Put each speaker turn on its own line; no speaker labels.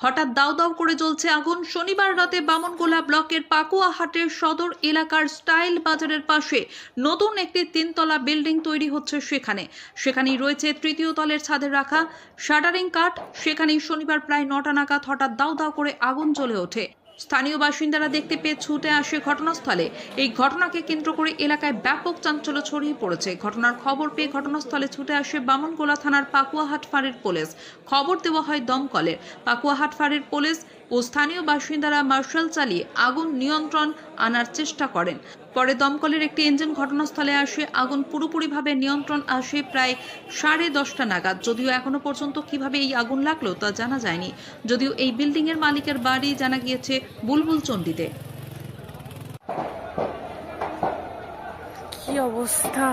হঠাৎ দাউ দাউ করে জ্বলছে আগুন। শনিবার রাতে বামনগোলা ব্লকের পাকুয়াহাটের সদর এলাকার স্টাইল বাজারের পাশে নতুন একটি তিনতলা বিল্ডিং তৈরি হচ্ছে। সেখানেই রয়েছে তৃতীয় তলের ছাদে রাখা শাটারিং কাঠ। সেখানেই শনিবার প্রায় 9টা নাগাদ হঠাৎ দাউ দাউ করে আগুন জ্বলে ওঠে। স্থানীয় বাসিন্দারা দেখতে পেয়ে ছুটে আসে ঘটনাস্থলে। এই ঘটনাকে কেন্দ্র করে এলাকায় ব্যাপক চাঞ্চল্য ছড়িয়ে পড়েছে। ঘটনার খবর পেয়ে ঘটনাস্থলে ছুটে আসে বামনগোলা থানার পাকুয়াহাট ফাঁড়ির পুলিশ। খবর দেওয়া হয় দমকলের। পাকুয়াহাট ফাঁড়ির পুলিশ ও স্থানীয় বাসিন্দারা মার্শাল চালিয়ে আগুন নিয়ন্ত্রণ আনার চেষ্টা করেন। পরে দমকলের একটি ইঞ্জিন ঘটনাস্থলে আসে। আগুন পুরোপুরিভাবে নিয়ন্ত্রণ আসে প্রায় 10:30 নাগাদ। যদিও এখনো পর্যন্ত কিভাবে এই আগুন লাগলো তা জানা যায়নি। যদিও এই বিল্ডিং এর মালিকের বাড়ি জানা গিয়েছে বুলবুল চণ্ডীতে।
কি অবস্থা!